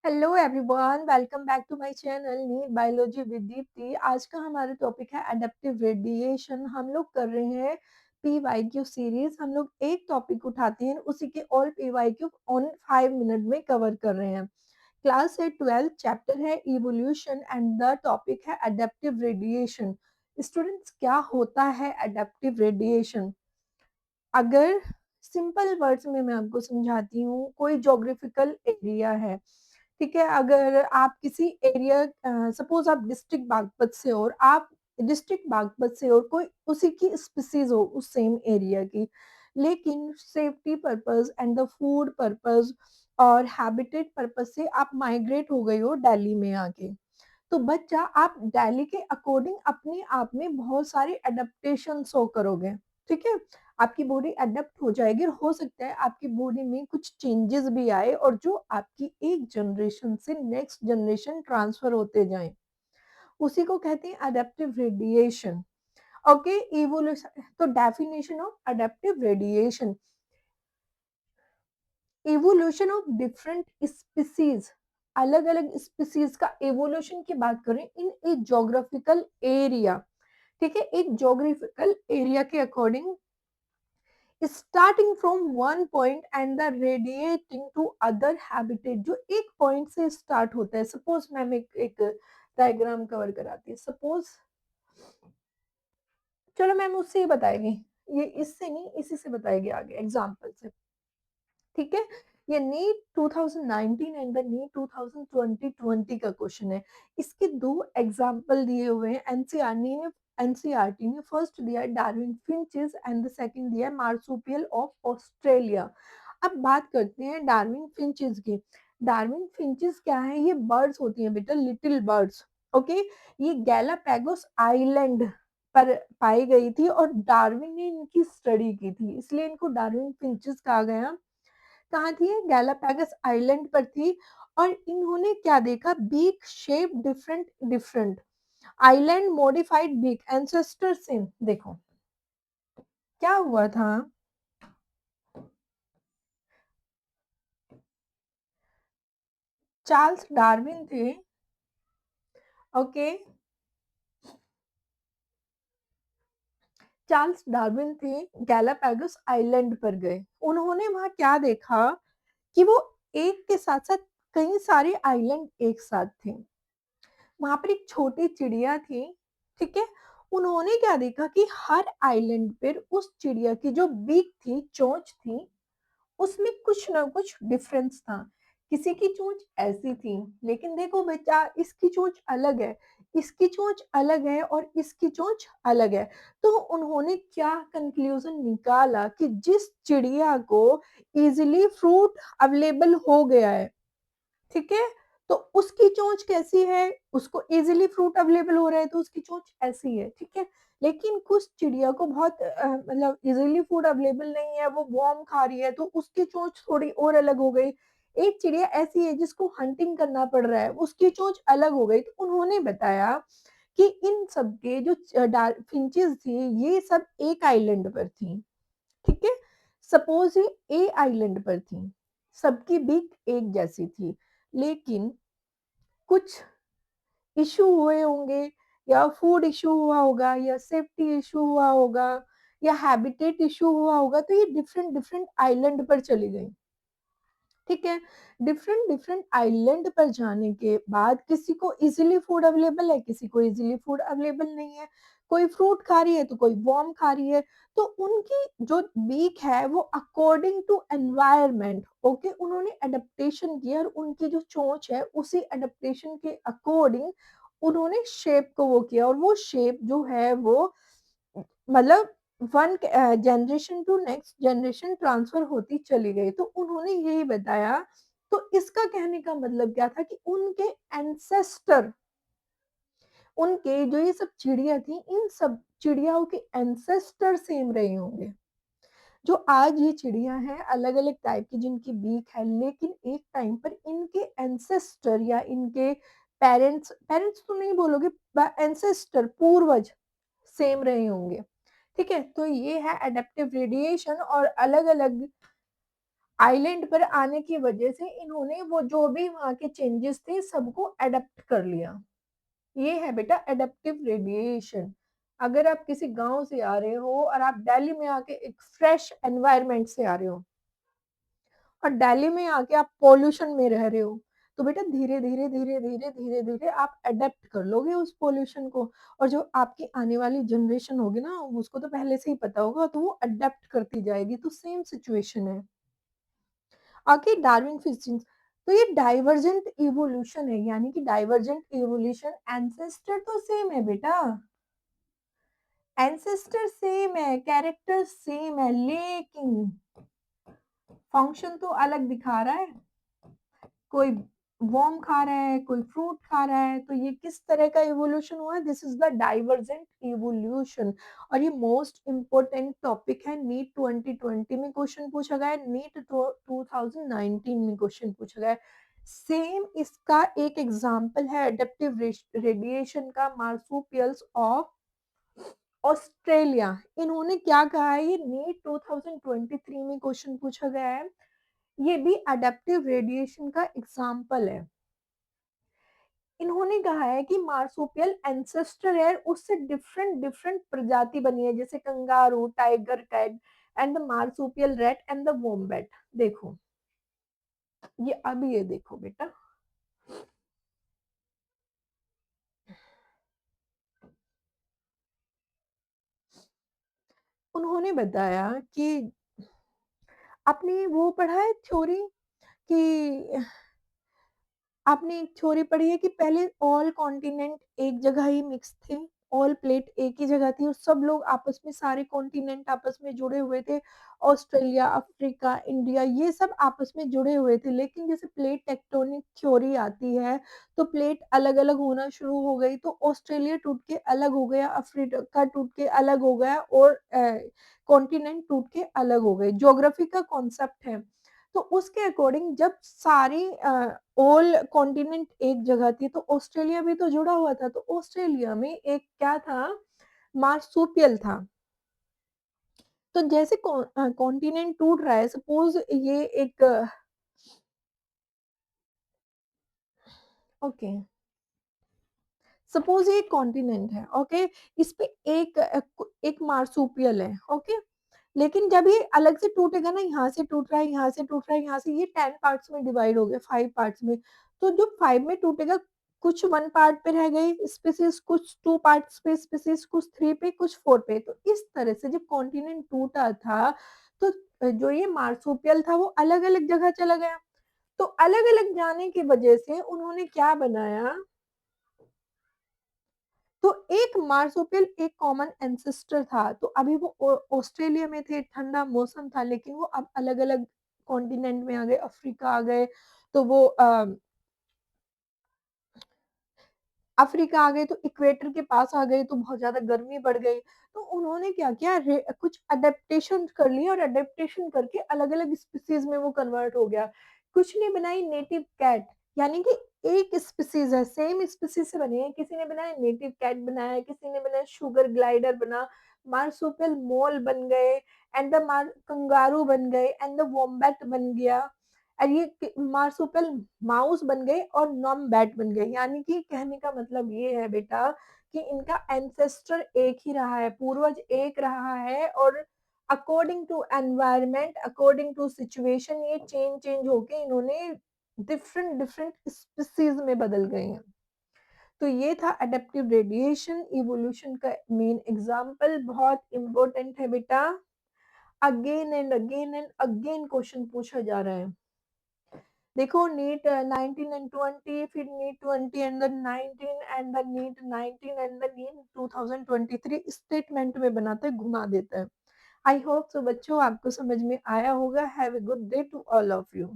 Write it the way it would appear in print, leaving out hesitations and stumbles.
Hello everyone, welcome back to my channel NEET biology with Deepti. आज का हमारा topic है एडेप्टिव रेडिएशन। हम लोग कर रहे हैं पीवाईक्यू सीरीज। हम लोग एक टॉपिक उठाते हैं, उसी के ऑल पीवाईक्यू ऑन 5 मिनट में कवर कर रहे हैं। क्लास है 12, चैप्टर है इवोल्यूशन एंड द टॉपिक है एडेप्टिव रेडिएशन। स्टूडेंट्स, क्या होता है एडेप्टिव रेडिएशन? अगर सिंपल वर्ड्स में मैं आपको समझाती हूँ, कोई ज्योग्राफिकल एरिया है, ठीक है। अगर आप किसी एरिया, सपोज आप डिस्ट्रिक्ट बागपत से और आप डिस्ट्रिक्ट बागपत से और कोई उसी की स्पीसीज हो उस सेम एरिया की, लेकिन safety purpose and the food purpose और हैबिटेट पर्पस से आप माइग्रेट हो गए हो दिल्ली में आके, तो बच्चा आप दिल्ली के अकॉर्डिंग अपने आप में बहुत सारे अडेप्टेशन शो करोगे, ठीक है। आपकी बॉडी अडेप्ट हो जाएगी और हो सकता है आपकी बॉडी में कुछ चेंजेस भी आए और जो आपकी एक जनरेशन से नेक्स्ट जनरेशन ट्रांसफर होते जाएं, उसी को कहते हैं अडेप्टिव रेडिएशन। Okay, evolution. तो definition of adaptive radiation, evolution of different species, अलग अलग स्पीसीज का एवोल्यूशन की बात करें इन ए जोग्राफिकल एरिया, ठीक है। एक जोग्राफिकल एरिया के according starting from one point and the radiating to other habitat, जो एक पॉइंट से स्टार्ट होता है। सपोज मैम एक डायग्राम कवर कराती है। सपोज, चलो मैम उससे ही बताएगी, ये इससे नहीं इसी से बताएगी आगे एग्जाम्पल से, ठीक है। ये नीट 2019 एंड द नीट 2020 का क्वेश्चन है। इसके दो एग्जाम्पल दिए हुए हैं एनसीईआरटी ने फर्स्ट दिया है Darwin finches and the second दिया है मार्सुपियल ऑफ ऑस्ट्रेलिया। अब बात करते हैं डार्विन फिंचेस की। डार्विन फिंचेस क्या है? ये बर्ड्स होती हैं बेटा, लिटिल बर्ड्स। ओके, ये गैलापैगोस आइलैंड पर पाई गई थी और डार्विन ने इनकी स्टडी की थी, इसलिए इनको डार्विन फिंचेस कहा गया। कहाँ थी? गैलापैगस आइलैंड पर थी। और इन्होंने क्या देखा? Beak shape different different, island modified beak, ancestor same. देखो क्या हुआ था, चार्ल्स डार्विन थे, ओके। चार्ल्स डार्विन थे, गैलापैगस आइलैंड पर गए। उन्होंने वहां क्या देखा कि वो एक के साथ साथ कई सारे आइलैंड एक साथ थे। वहां पर एक छोटी चिड़िया थी, ठीक है। उन्होंने क्या देखा कि हर आइलैंड पर उस चिड़िया की जो बीक थी, चोंच थी, उसमें कुछ ना कुछ डिफरेंस था। किसी की चोंच ऐसी थी, लेकिन देखो बेटा, इसकी चोंच अलग है, इसकी चोंच अलग है और इसकी चोंच अलग है। तो उन्होंने क्या कंक्लूजन निकाला कि जिस चिड़िया को इजीली फ्रूट अवेलेबल हो गया है, ठीक है, तो उसकी चोंच कैसी है? उसको इजीली फ्रूट अवेलेबल हो रहा है तो उसकी चोंच ऐसी है, ठीक है। लेकिन कुछ चिड़िया को बहुत मतलब इजीली फूड अवेलेबल नहीं है, वो वॉर्म खा रही है, तो उसकी चोंच थोड़ी और अलग हो गई। एक चिड़िया ऐसी है जिसको हंटिंग करना पड़ रहा है, उसकी चोंच अलग हो गई। तो उन्होंने बताया कि इन सब के जो फिंचेस थी, ये सब एक आइलैंड पर थी, ठीक है। सपोज ये ए आइलैंड पर थी, सबकी बीक एक जैसी थी, लेकिन कुछ इशू हुए होंगे, या फूड इशू हुआ होगा, या सेफ्टी इशू हुआ होगा, या हैबिटेट इशू हुआ होगा, तो ये डिफरेंट डिफरेंट आइलैंड पर चली गई, ठीक है। डिफरेंट डिफरेंट आइलैंड पर जाने के बाद किसी को इजीली फूड अवेलेबल है, किसी को इजीली फूड अवेलेबल नहीं है, कोई फ्रूट खा रही है तो कोई वॉर्म खा रही है। तो उनकी जो बीक है वो अकॉर्डिंग टू एनवायरमेंट, ओके, उन्होंने अडेप्टेशन किया और उनकी जो चोंच है उसी अडेप्टेशन के अकॉर्डिंग उन्होंने शेप को वो किया, और वो शेप जो है वो मतलब one generation to next generation transfer होती चली गई। तो उन्होंने यही बताया। तो इसका कहने का मतलब क्या था कि उनके एंसेस्टर, उनके जो ये सब चिड़िया थी, इन सब चिड़ियाओं के एंसेस्टर सेम रहे होंगे। जो आज ये चिड़िया हैं अलग अलग टाइप की जिनकी बीक है, लेकिन एक टाइम पर इनके एंसेस्टर या इनके पेरेंट्स, पेरेंट्स तो नहीं बोलोगे, एंसेस्टर पूर्वज सेम रहे होंगे, ठीक है। तो ये है एडेप्टिव रेडिएशन। और अलग अलग आइलैंड पर आने की वजह से इन्होंने वो जो भी वहाँ के चेंजेस थे सबको अडॉप्ट कर लिया। ये है बेटा एडाप्टिव रेडिएशन। अगर आप किसी गाँव से आ रहे हो और आप दिल्ली में आके एक फ्रेश एनवायरनमेंट से आ रहे हो और दिल्ली में आके आप पॉल्यूशन में रह रहे हो, तो बेटा धीरे-धीरे, धीरे-धीरे, धीरे-धीरे आप एडॉप्ट कर लोगे उस पॉल्यूशन को और जो आपकी आने वाली जनरेशन होगी ना, उसको तो पहले से ही पता होगा तो वो एडॉप्ट करती जाएगी, तो सेम सिचुएशन है। आगे डार्विन फिशिंग, तो ये डाइवर्जेंट इवोल्यूशन है, यानी कि डाइवर्जेंट इवोल्यूशन एंसेस्टर तो सेम है बेटा, एंसेस्टर सेम है, कैरेक्टर सेम है, लेकिन फंक्शन तो अलग दिखा रहा है। कोई वर्म खा रहा है, कोई फ्रूट खा रहा है, तो ये किस तरह का इवोल्यूशन हुआ? This is the divergent evolution. और ये मोस्ट इंपॉर्टेंट टॉपिक है, नीट 2020 में क्वेश्चन पूछा गया है, नीट 2019 में क्वेश्चन पूछा गया है। सेम इसका एक एग्जाम्पल है एडेप्टिव रेडिएशन का, मार्सुपियल्स ऑफ ऑस्ट्रेलिया। इन्होंने क्या कहा है, ये नीट 2023 में क्वेश्चन पूछा गया है, ये भी अडेप्टिव रेडिएशन का एग्जाम्पल है। इन्होंने कहा है कि मार्सुपियल एंसेस्टर है, उससे डिफरेंट डिफरेंट प्रजाति बनी है, जैसे kangaroo, tiger cat and the marsupial rat and the wombat. देखो ये, अभी ये देखो बेटा, उन्होंने बताया कि आपने वो पढ़ा है थ्योरी कि आपने एक थ्योरी पढ़ी है कि पहले ऑल कॉन्टिनेंट एक जगह ही मिक्स थे, ऑल प्लेट एक ही जगह थी और सब लोग आपस में, सारे कॉन्टिनेंट आपस में जुड़े हुए थे, ऑस्ट्रेलिया, अफ्रीका, इंडिया, ये सब आपस में जुड़े हुए थे। लेकिन जैसे प्लेट टेक्टोनिक थ्योरी आती है तो प्लेट अलग अलग होना शुरू हो गई, तो ऑस्ट्रेलिया टूट के अलग हो गया, अफ्रीका टूट के अलग हो गया और कॉन्टिनेंट टूट के अलग हो गए। ज्योग्राफी का कॉन्सेप्ट है, तो उसके अकॉर्डिंग जब सारी ऑल कॉन्टिनेंट एक जगह थी तो ऑस्ट्रेलिया भी तो जुड़ा हुआ था, तो ऑस्ट्रेलिया में एक क्या था, मार्सुपियल था। तो जैसे कॉन्टिनेंट टूट रहा है, सपोज ये एक, ओके, सपोज ये कॉन्टिनेंट है, ओके, इस पे एक मार्सुपियल है, ओके, लेकिन जब ये अलग से टूटेगा ना, यहाँ से टूट रहा है, यहाँ से टूट रहा है, यहाँ से, ये 10 पार्ट्स में डिवाइड हो गया, 5 पार्ट्स में, तो जो 5 में टूटेगा, कुछ 1 पार्ट पे रह गए स्पीसीज, कुछ 2 पार्ट्स पे स्पीसीज, कुछ 3 पे, कुछ 4 पे। तो इस तरह से जब कॉन्टिनेंट टूटा था तो जो ये मार्सुपियल था वो अलग अलग जगह चला गया, तो अलग अलग जाने की वजह से उन्होंने क्या बनाया, तो एक मार्सुपियल एक कॉमन एंसेस्टर था, तो अभी वो ऑस्ट्रेलिया में थे, ठंडा मौसम था, लेकिन वो अब अलग अलग कॉन्टिनेंट में आ गए, अफ्रीका आ गए, तो वो अफ्रीका आ गए तो इक्वेटर के पास आ गए तो बहुत ज्यादा गर्मी बढ़ गई, तो उन्होंने क्या किया, कुछ अडेप्टेशन कर लिया और अडेप्टेशन करके अलग अलग स्पीसीज में वो कन्वर्ट हो गया। कुछ ने बनाई नेटिव कैट, यानी कि एक स्पीसीज है, सेम स्पीसीज से बनी है, किसी ने बनाया नेटिव कैट बनाया, किसी ने बनाया शुगर ग्लाइडर बना, मार्सुपियल मोल बन गए एंड द कंगारू बन गए एंड द वॉम्बैट बन गया, और ये मार्सुपियल माउस बन गए और नॉम बैट बन गए। यानी कि कहने का मतलब ये है बेटा कि इनका एंसेस्टर एक ही रहा है, पूर्वज एक रहा है, और according to environment, according to situation, ये चेंज होके इन्होंने डिफरेंट डिफरेंट स्पीसीज में बदल गए हैं। तो ये था अडेप्टिव रेडिएशन इवोल्यूशन का मेन एग्जाम्पल, बहुत इंपॉर्टेंट है बेटा, अगेन एंड अगेन क्वेश्चन पूछा जा रहा है। देखो नीट 19 एंड 20, फिर NEET 20 and the 19 and the NEET 19 and the NEET 2023 statement में बनाते घुमा देता है। आई होप सो बच्चों आपको समझ में आया होगा। Have a good day to all of you.